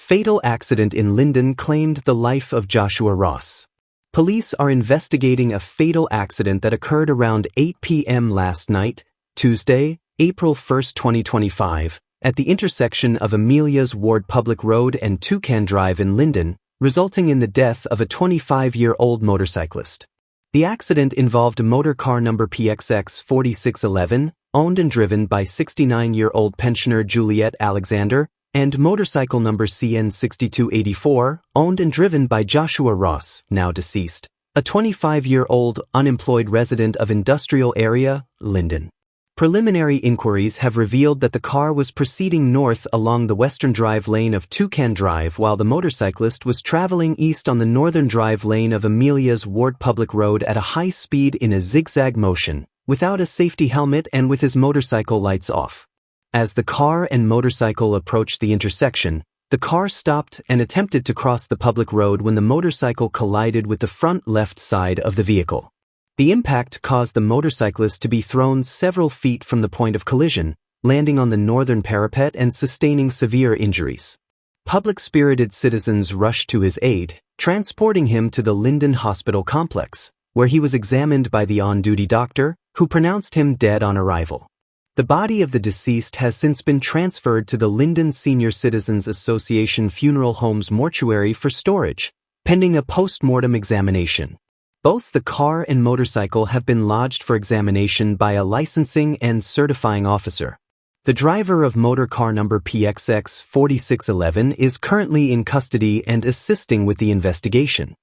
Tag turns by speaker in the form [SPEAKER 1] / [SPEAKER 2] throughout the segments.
[SPEAKER 1] Fatal accident in Linden claimed the life of Joshua Ross. Police are investigating a fatal accident that occurred around 8 p.m. last night, Tuesday, April 1, 2025, at the intersection of Amelia's Ward Public Road and Toucan Drive in Linden, resulting in the death of a 25-year-old motorcyclist. The accident involved a motor car number PXX 4611, owned and driven by 69-year-old pensioner Juliet Alexander, and motorcycle number CN 6284, owned and driven by Joshua Ross, now deceased, a 25-year-old unemployed resident of Industrial Area, Linden. Preliminary inquiries have revealed that the car was proceeding north along the western drive lane of Toucan Drive while the motorcyclist was traveling east on the northern drive lane of Amelia's Ward Public Road at a high speed in a zigzag motion, without a safety helmet and with his motorcycle lights off. As the car and motorcycle approached the intersection, the car stopped and attempted to cross the public road when the motorcycle collided with the front left side of the vehicle. The impact caused the motorcyclist to be thrown several feet from the point of collision, landing on the northern parapet and sustaining severe injuries. Public-spirited citizens rushed to his aid, transporting him to the Linden Hospital complex, where he was examined by the on-duty doctor, who pronounced him dead on arrival. The body of the deceased has since been transferred to the Linden Senior Citizens Association Funeral Home's mortuary for storage, pending a post-mortem examination. Both the car and motorcycle have been lodged for examination by a licensing and certifying officer. The driver of motor car number PXX 4611 is currently in custody and assisting with the investigation.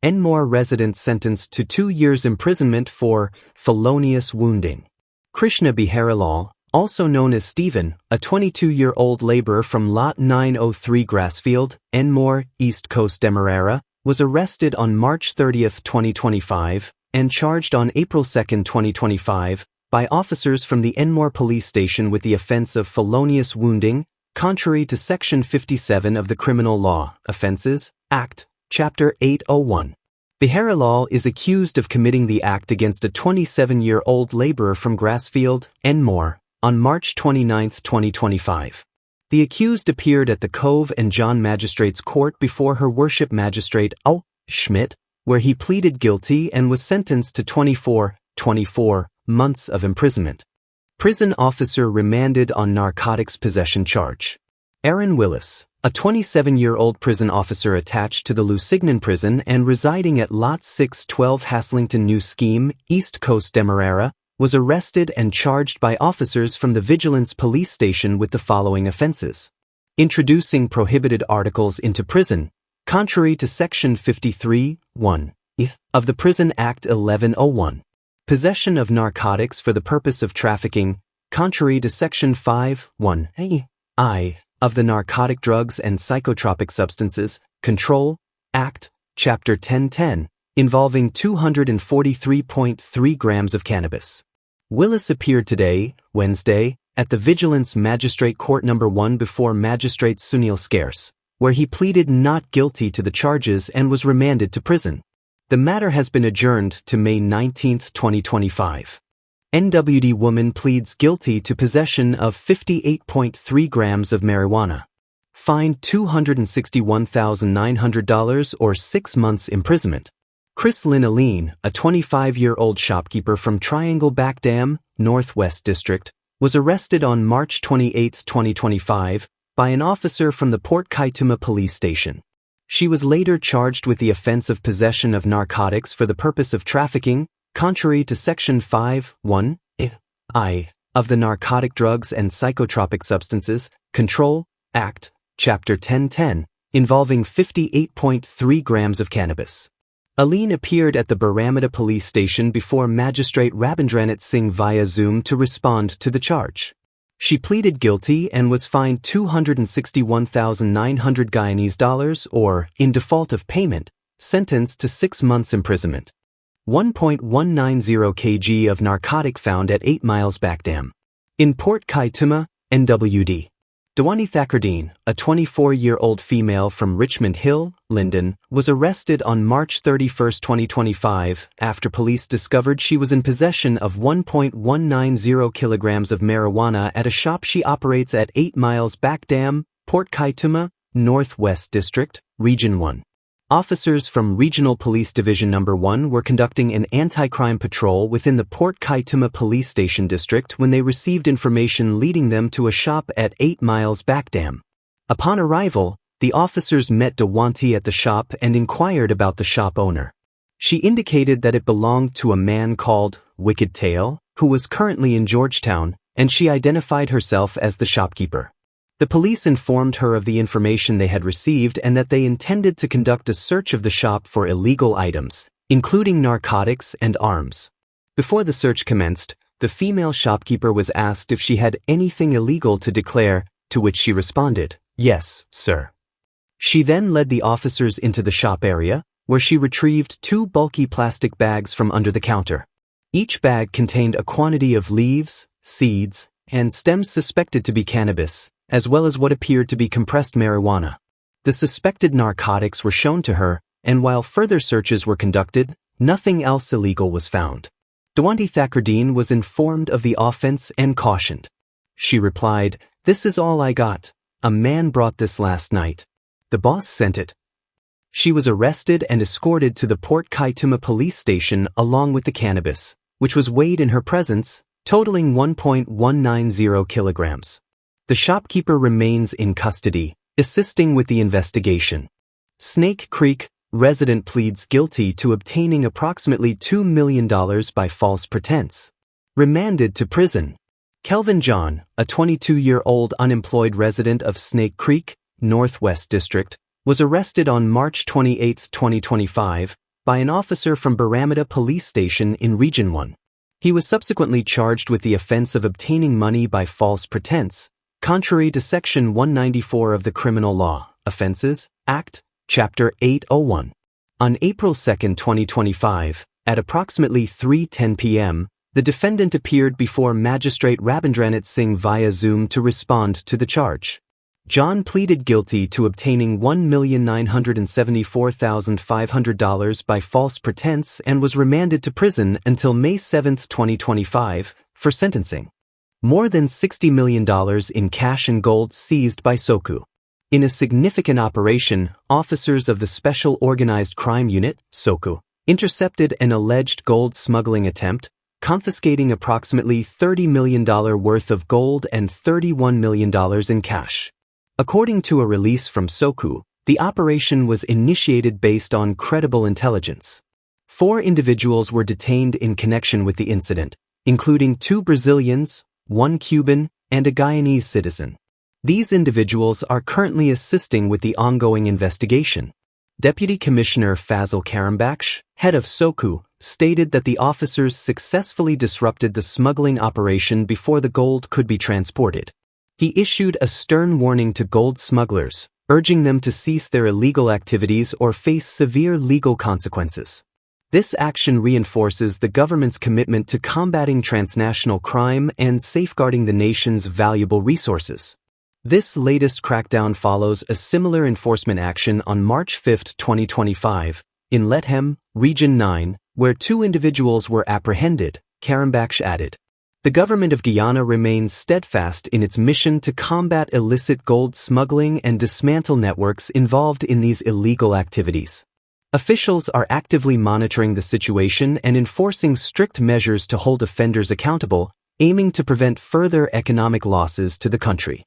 [SPEAKER 1] Enmore resident sentenced to 2 years imprisonment for felonious wounding. Krishna Biharilal, also known as Stephen, a 22-year-old laborer from Lot 903 Grassfield, Enmore, East Coast Demerara, was arrested on March 30, 2025, and charged on April 2, 2025, by officers from the Enmore Police Station with the offense of felonious wounding, contrary to Section 57 of the Criminal Law, Offences, Act, Chapter 801. Biharilal is accused of committing the act against a 27-year-old laborer from Grassfield, Enmore, on March 29, 2025. The accused appeared at the Cove and John Magistrates Court before Her Worship Magistrate O. Schmidt, where he pleaded guilty and was sentenced to 24 months of imprisonment. Prison officer remanded on narcotics possession charge. Aaron Willis, a 27-year-old prison officer attached to the Lusignan prison and residing at Lot 612 Haslington New Scheme, East Coast Demerara, was arrested and charged by officers from the Vigilance Police Station with the following offenses: introducing prohibited articles into prison, contrary to Section 53(1) of the Prison Act 1101. Possession of narcotics for the purpose of trafficking, contrary to Section 5(1) of the Narcotic Drugs and Psychotropic Substances Control Act, Chapter 1010, involving 243.3 grams of cannabis. Willis appeared today, Wednesday, at the Vigilance Magistrate Court No. 1 before Magistrate Sunil Scarce, where he pleaded not guilty to the charges and was remanded to prison. The matter has been adjourned to May 19, 2025. NWD woman pleads guilty to possession of 58.3 grams of marijuana. Fined $261,900 or 6 months imprisonment. Chris Lynn Aline, a 25-year-old shopkeeper from Triangle Backdam, Northwest District, was arrested on March 28, 2025, by an officer from the Port Kaituma Police Station. She was later charged with the offense of possession of narcotics for the purpose of trafficking, contrary to Section 5(1) of the Narcotic Drugs and Psychotropic Substances Control Act, Chapter 1010, involving 58.3 grams of cannabis. Aline appeared at the Baramata Police Station before Magistrate Rabindranath Singh via Zoom to respond to the charge. She pleaded guilty and was fined $261,900 Guyanese dollars or, in default of payment, sentenced to 6 months imprisonment. 1.190 kg of narcotic found at 8 miles Backdam. In Port Kaituma, NWD. Dewani Thakardeen, a 24-year-old female from Richmond Hill, Linden, was arrested on March 31, 2025, after police discovered she was in possession of 1.190 kilograms of marijuana at a shop she operates at 8 miles Backdam, Port Kaituma, Northwest District, Region 1. Officers from Regional Police Division No. 1 were conducting an anti-crime patrol within the Port Kaituma Police Station District when they received information leading them to a shop at 8 miles Backdam. Upon arrival, the officers met Dewanti at the shop and inquired about the shop owner. She indicated that it belonged to a man called Wicked Tail, who was currently in Georgetown, and she identified herself as the shopkeeper. The police informed her of the information they had received and that they intended to conduct a search of the shop for illegal items, including narcotics and arms. Before the search commenced, the female shopkeeper was asked if she had anything illegal to declare, to which she responded, "Yes, sir." She then led the officers into the shop area, where she retrieved 2 bulky plastic bags from under the counter. Each bag contained a quantity of leaves, seeds, and stems suspected to be cannabis, as well as what appeared to be compressed marijuana. The suspected narcotics were shown to her, and while further searches were conducted, nothing else illegal was found. Dewanti Thackerdeen was informed of the offense and cautioned. She replied, "This is all I got. A man brought this last night. The boss sent it." She was arrested and escorted to the Port Kaituma police station along with the cannabis, which was weighed in her presence, totaling 1.190 kilograms. The shopkeeper remains in custody, assisting with the investigation. Snake Creek resident pleads guilty to obtaining approximately $2 million by false pretense. Remanded to prison. Kelvin John, a 22-year-old unemployed resident of Snake Creek, Northwest District, was arrested on March 28, 2025, by an officer from Baramida Police Station in Region 1. He was subsequently charged with the offense of obtaining money by false pretense, contrary to Section 194 of the Criminal Law, Offenses, Act, Chapter 801. On April 2, 2025, at approximately 3:10 p.m., the defendant appeared before Magistrate Rabindranath Singh via Zoom to respond to the charge. John pleaded guilty to obtaining $1,974,500 by false pretense and was remanded to prison until May 7, 2025, for sentencing. More than $60 million in cash and gold seized by SOCU. In a significant operation, officers of the Special Organized Crime Unit, SOCU, intercepted an alleged gold smuggling attempt, confiscating approximately $30 million worth of gold and $31 million in cash. According to a release from SOCU, the operation was initiated based on credible intelligence. 4 individuals were detained in connection with the incident, including 2 Brazilians, 1 Cuban, and a Guyanese citizen. These individuals are currently assisting with the ongoing investigation. Deputy Commissioner Fazil Karambaksh, head of SOCU, stated that the officers successfully disrupted the smuggling operation before the gold could be transported. He issued a stern warning to gold smugglers, urging them to cease their illegal activities or face severe legal consequences. This action reinforces the government's commitment to combating transnational crime and safeguarding the nation's valuable resources. This latest crackdown follows a similar enforcement action on March 5, 2025, in Lethem, Region 9, where 2 individuals were apprehended, Karambaksh added. The government of Guyana remains steadfast in its mission to combat illicit gold smuggling and dismantle networks involved in these illegal activities. Officials are actively monitoring the situation and enforcing strict measures to hold offenders accountable, aiming to prevent further economic losses to the country.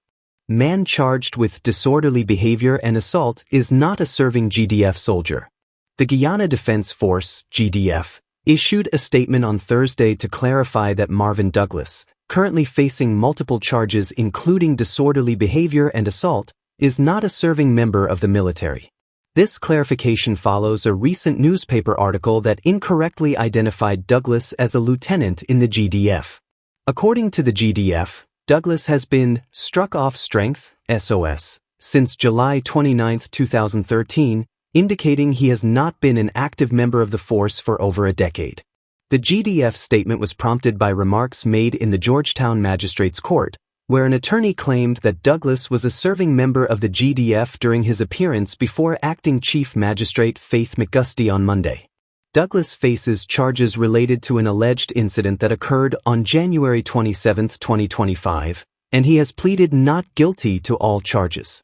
[SPEAKER 1] Man charged with disorderly behavior and assault is not a serving GDF soldier. The Guyana Defense Force, GDF, issued a statement on Thursday to clarify that Marvin Douglas, currently facing multiple charges including disorderly behavior and assault, is not a serving member of the military. This clarification follows a recent newspaper article that incorrectly identified Douglas as a lieutenant in the GDF. According to the GDF, Douglas has been struck off strength, SOS, since July 29, 2013, indicating he has not been an active member of the force for over a decade. The GDF statement was prompted by remarks made in the Georgetown Magistrates Court, where an attorney claimed that Douglas was a serving member of the GDF during his appearance before Acting Chief Magistrate Faith McGusty on Monday. Douglas faces charges related to an alleged incident that occurred on January 27, 2025, and he has pleaded not guilty to all charges.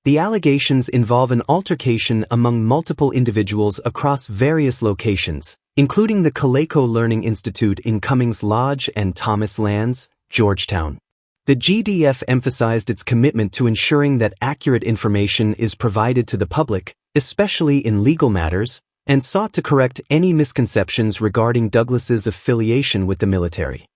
[SPEAKER 1] The allegations involve an altercation among multiple individuals across various locations, including the Coleco Learning Institute in Cummings Lodge and Thomas Lands, Georgetown. The GDF emphasized its commitment to ensuring that accurate information is provided to the public, especially in legal matters, and sought to correct any misconceptions regarding Douglas's affiliation with the military.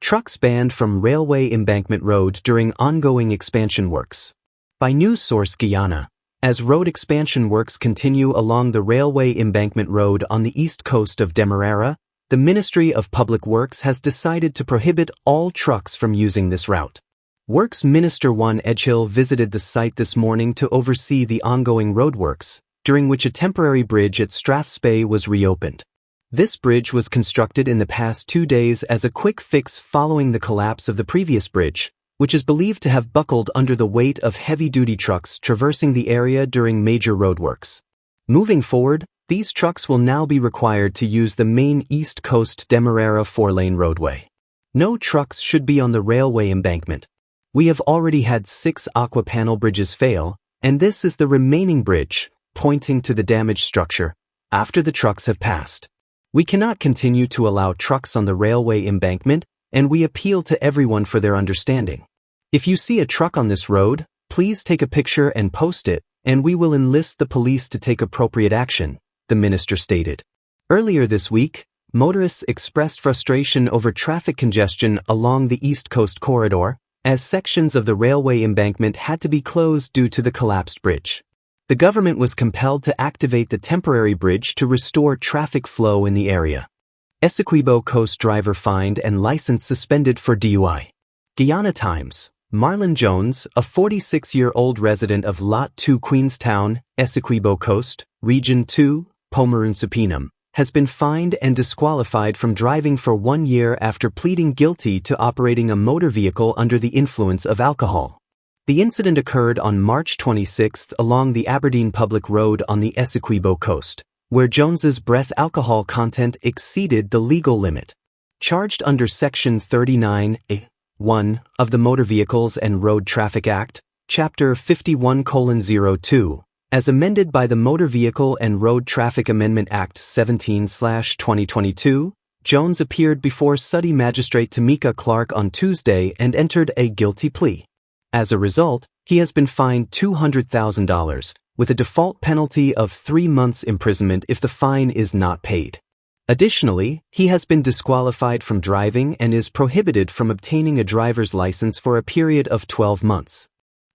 [SPEAKER 1] Trucks banned from Railway Embankment Road during ongoing expansion works. By news source Guyana, as road expansion works continue along the Railway Embankment Road on the east coast of Demerara, the Ministry of Public Works has decided to prohibit all trucks from using this route. Works Minister Juan Edghill visited the site this morning to oversee the ongoing roadworks, during which a temporary bridge at Strathspey was reopened. This bridge was constructed in the past 2 days as a quick fix following the collapse of the previous bridge, which is believed to have buckled under the weight of heavy-duty trucks traversing the area during major roadworks. Moving forward, these trucks will now be required to use the main East Coast Demerara 4-lane roadway. No trucks should be on the railway embankment. We have already had 6 aqua panel bridges fail, and this is the remaining bridge, pointing to the damaged structure, after the trucks have passed. We cannot continue to allow trucks on the railway embankment, and we appeal to everyone for their understanding. If you see a truck on this road, please take a picture and post it, and we will enlist the police to take appropriate action, the minister stated. Earlier this week, motorists expressed frustration over traffic congestion along the East Coast corridor, as sections of the railway embankment had to be closed due to the collapsed bridge. The government was compelled to activate the temporary bridge to restore traffic flow in the area. Essequibo Coast driver fined and license suspended for DUI. Guyana Times. Marlon Jones, a 46-year-old resident of Lot 2 Queenstown, Essequibo Coast, Region 2, Pomeroon-Supinum, has been fined and disqualified from driving for 1 year after pleading guilty to operating a motor vehicle under the influence of alcohol. The incident occurred on March 26 along the Aberdeen Public Road on the Essequibo Coast, where Jones's breath alcohol content exceeded the legal limit. Charged under Section 39(1) of the Motor Vehicles and Road Traffic Act, Chapter 51:02, as amended by the Motor Vehicle and Road Traffic Amendment Act 17/2022, Jones appeared before Suddy Magistrate Tamika Clark on Tuesday and entered a guilty plea. As a result, he has been fined $200,000, with a default penalty of 3 months imprisonment if the fine is not paid. Additionally, he has been disqualified from driving and is prohibited from obtaining a driver's license for a period of 12 months.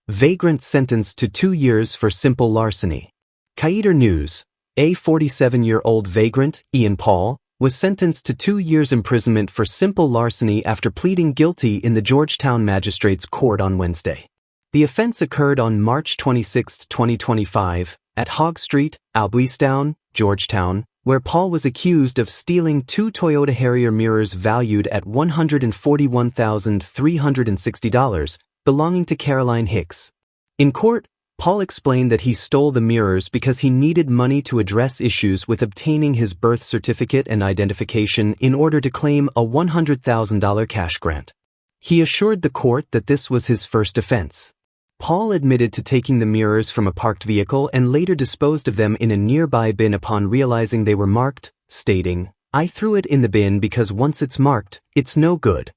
[SPEAKER 1] Vagrant sentenced to 2 years for simple larceny. Kaider News. A 47-year-old vagrant, Ian Paul, was sentenced to 2 years imprisonment for simple larceny after pleading guilty in the Georgetown Magistrates Court on Wednesday. The offense occurred on March 26, 2025, at Hogg Street, Albuistown, Georgetown, where Paul was accused of stealing 2 Toyota Harrier mirrors valued at $141,360, belonging to Caroline Hicks. In court, Paul explained that he stole the mirrors because he needed money to address issues with obtaining his birth certificate and identification in order to claim a $100,000 cash grant. He assured the court that this was his first offense. Paul admitted to taking the mirrors from a parked vehicle and later disposed of them in a nearby bin upon realizing they were marked, stating, "I threw it in the bin because once it's marked, it's no good."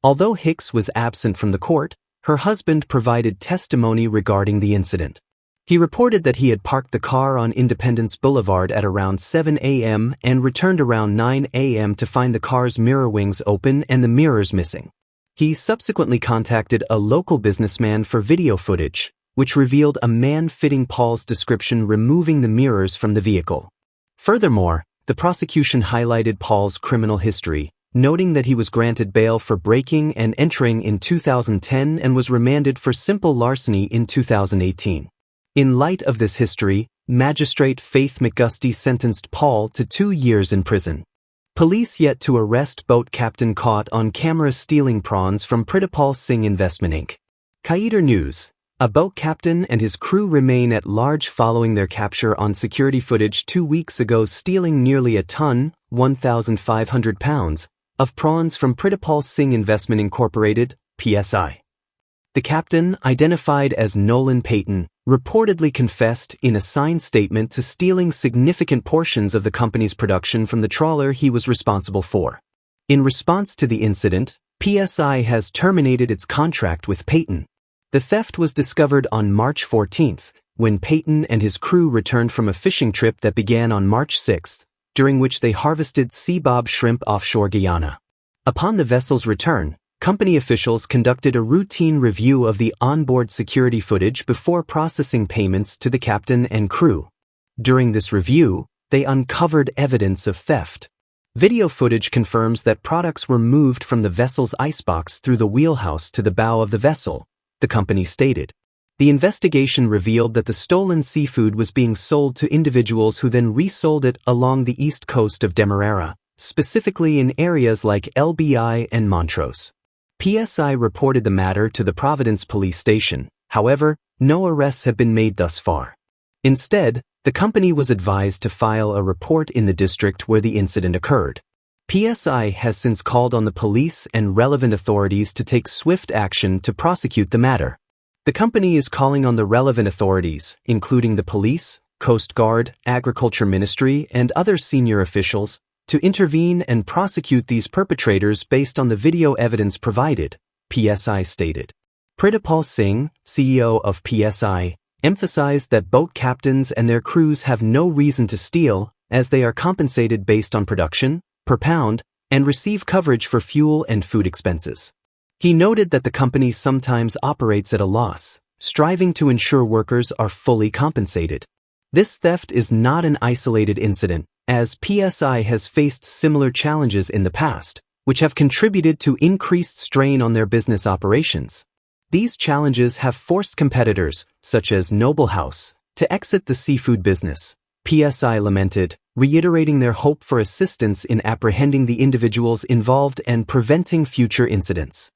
[SPEAKER 1] Although Hicks was absent from the court, her husband provided testimony regarding the incident. He reported that he had parked the car on Independence Boulevard at around 7 a.m. and returned around 9 a.m. to find the car's mirror wings open and the mirrors missing. He subsequently contacted a local businessman for video footage, which revealed a man fitting Paul's description removing the mirrors from the vehicle. Furthermore, the prosecution highlighted Paul's criminal history, noting that he was granted bail for breaking and entering in 2010 and was remanded for simple larceny in 2018. In light of this history, Magistrate Faith McGusty sentenced Paul to 2 years in prison. Police yet to arrest boat captain caught on camera stealing prawns from Pritapal Singh Investment Inc. Kaider News. A boat captain and his crew remain at large following their capture on security footage 2 weeks ago, stealing nearly a ton, 1,500 pounds, of prawns from Pritapal Singh Investment Incorporated, PSI. The captain, identified as Nolan Payton, reportedly confessed in a signed statement to stealing significant portions of the company's production from the trawler he was responsible for. In response to the incident, PSI has terminated its contract with Peyton. The theft was discovered on March 14th, when Peyton and his crew returned from a fishing trip that began on March 6th, during which they harvested sea bob shrimp offshore Guyana. Upon the vessel's return, company officials conducted a routine review of the onboard security footage before processing payments to the captain and crew. During this review, they uncovered evidence of theft. Video footage confirms that products were moved from the vessel's icebox through the wheelhouse to the bow of the vessel, the company stated. The investigation revealed that the stolen seafood was being sold to individuals who then resold it along the east coast of Demerara, specifically in areas like LBI and Montrose. PSI reported the matter to the Providence police station. However, no arrests have been made thus far. Instead, the company was advised to file a report in the district where the incident occurred. PSI has since called on the police and relevant authorities to take swift action to prosecute the matter. The company is calling on the relevant authorities, including the police, Coast Guard, Agriculture Ministry, and other senior officials, to intervene and prosecute these perpetrators based on the video evidence provided, PSI stated. Pritapal Singh, CEO of PSI, emphasized that boat captains and their crews have no reason to steal, as they are compensated based on production, per pound, and receive coverage for fuel and food expenses. He noted that the company sometimes operates at a loss, striving to ensure workers are fully compensated. This theft is not an isolated incident, as PSI has faced similar challenges in the past, which have contributed to increased strain on their business operations. These challenges have forced competitors, such as Noble House, to exit the seafood business, PSI lamented, reiterating their hope for assistance in apprehending the individuals involved and preventing future incidents.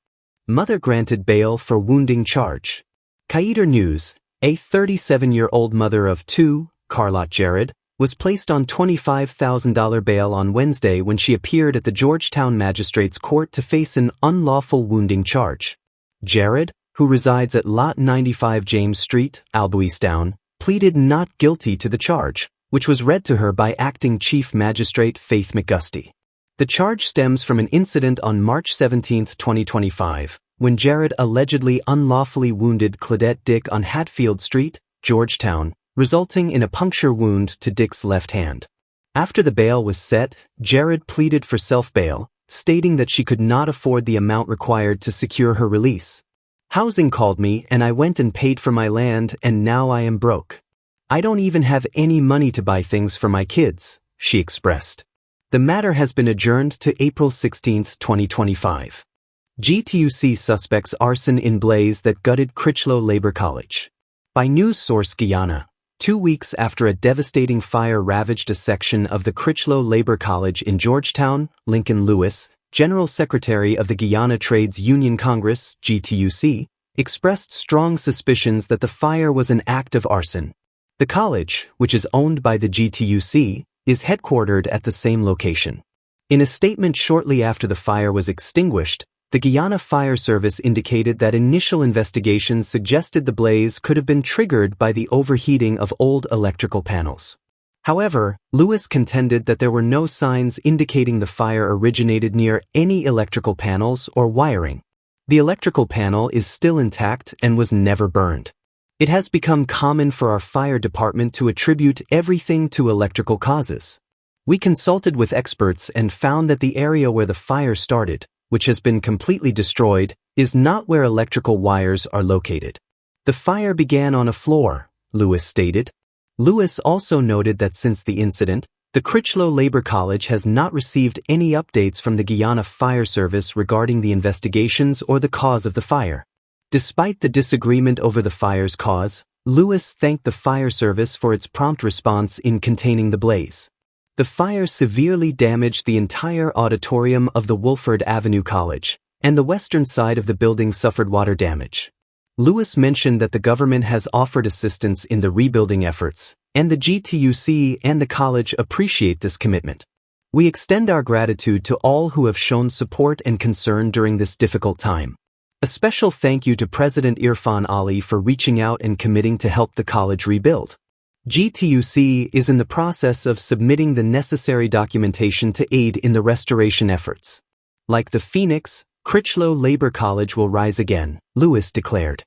[SPEAKER 1] Mother granted bail for wounding charge. Kaider News, a 37-year-old mother of two, Carlotte Jared, was placed on $25,000 bail on Wednesday when she appeared at the Georgetown Magistrates Court to face an unlawful wounding charge. Jared, who resides at Lot 95 James Street, Albuistown, pleaded not guilty to the charge, which was read to her by Acting Chief Magistrate Faith McGusty. The charge stems from an incident on March 17, 2025, when Jared allegedly unlawfully wounded Claudette Dick on Hatfield Street, Georgetown, resulting in a puncture wound to Dick's left hand. After the bail was set, Jared pleaded for self-bail, stating that she could not afford the amount required to secure her release. Housing called me and I went and paid for my land and now I am broke. I don't even have any money to buy things for my kids, she expressed. The matter has been adjourned to April 16, 2025. GTUC suspects arson in blaze that gutted Critchlow Labor College. By news source Guyana, 2 weeks after a devastating fire ravaged a section of the Critchlow Labor College in Georgetown, Lincoln Lewis, General Secretary of the Guyana Trades Union Congress, GTUC, expressed strong suspicions that the fire was an act of arson. The college, which is owned by the GTUC, is headquartered at the same location. In a statement shortly after the fire was extinguished, the Guyana Fire Service indicated that initial investigations suggested the blaze could have been triggered by the overheating of old electrical panels. However, Lewis contended that there were no signs indicating the fire originated near any electrical panels or wiring. The electrical panel is still intact and was never burned. It has become common for our fire department to attribute everything to electrical causes. We consulted with experts and found that the area where the fire started, which has been completely destroyed, is not where electrical wires are located. The fire began on a floor, Lewis stated. Lewis also noted that since the incident, the Critchlow Labor College has not received any updates from the Guyana Fire Service regarding the investigations or the cause of the fire. Despite the disagreement over the fire's cause, Lewis thanked the fire service for its prompt response in containing the blaze. The fire severely damaged the entire auditorium of the Wolford Avenue College, and the western side of the building suffered water damage. Lewis mentioned that the government has offered assistance in the rebuilding efforts, and the GTUC and the college appreciate this commitment. We extend our gratitude to all who have shown support and concern during this difficult time. A special thank you to President Irfan Ali for reaching out and committing to help the college rebuild. GTUC is in the process of submitting the necessary documentation to aid in the restoration efforts. Like the Phoenix, Critchlow Labor College will rise again, Lewis declared.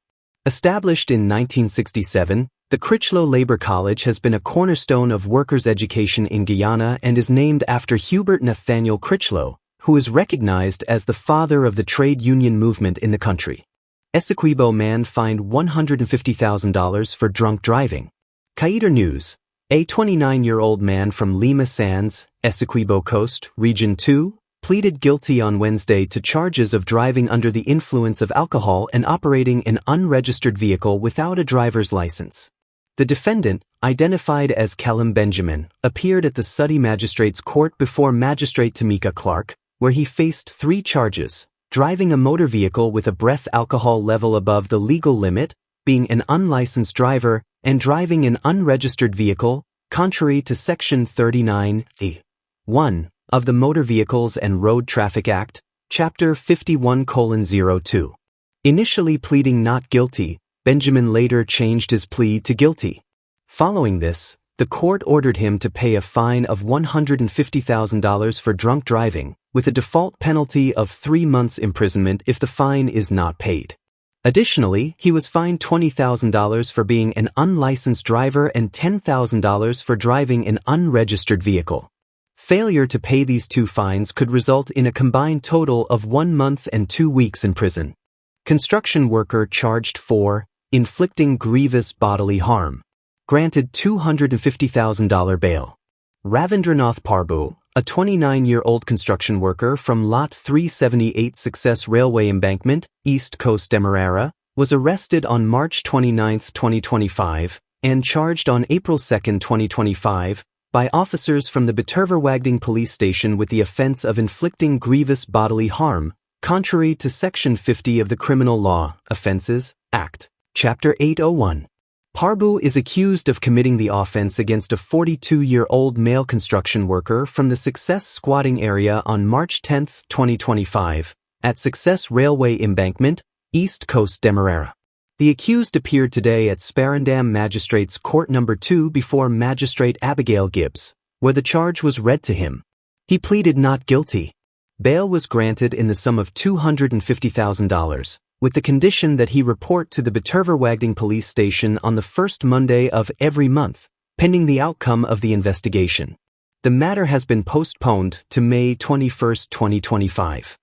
[SPEAKER 1] Established in 1967, the Critchlow Labor College has been a cornerstone of workers' education in Guyana and is named after Hubert Nathaniel Critchlow, who is recognized as the father of the trade union movement in the country. Essequibo man fined $150,000 for drunk driving. Qaeda News. A 29-year-old man from Lima Sands, Essequibo Coast, Region 2, pleaded guilty on Wednesday to charges of driving under the influence of alcohol and operating an unregistered vehicle without a driver's license. The defendant, identified as Callum Benjamin, appeared at the Suddy Magistrates Court before Magistrate Tamika Clark, where he faced 3 charges: driving a motor vehicle with a breath alcohol level above the legal limit, being an unlicensed driver, and driving an unregistered vehicle, contrary to Section 39(1) of the Motor Vehicles and Road Traffic Act, Chapter 51:02. Initially pleading not guilty, Benjamin later changed his plea to guilty. Following this, the court ordered him to pay a fine of $150,000 for drunk driving, with a default penalty of 3 months imprisonment if the fine is not paid. Additionally, he was fined $20,000 for being an unlicensed driver and $10,000 for driving an unregistered vehicle. Failure to pay these 2 fines could result in a combined total of 1 month and 2 weeks in prison. Construction worker charged for inflicting grievous bodily harm. Granted $250,000 bail. Ravindranath Prabhu, a 29-year-old construction worker from Lot 378 Success Railway Embankment, East Coast Demerara, was arrested on March 29, 2025, and charged on April 2, 2025, by officers from the Baturverwagding police station with the offense of inflicting grievous bodily harm, contrary to Section 50 of the Criminal Law, Offences, Act, Chapter 801. Prabhu is accused of committing the offense against a 42-year-old male construction worker from the Success squatting area on March 10, 2025, at Success Railway Embankment, East Coast Demerara. The accused appeared today at Backdam Magistrates Court No. 2 before Magistrate Abigail Gibbs, where the charge was read to him. He pleaded not guilty. Bail was granted in the sum of $250,000, with the condition that he report to the Baturverwagding police station on the first Monday of every month, pending the outcome of the investigation. The matter has been postponed to May 21, 2025.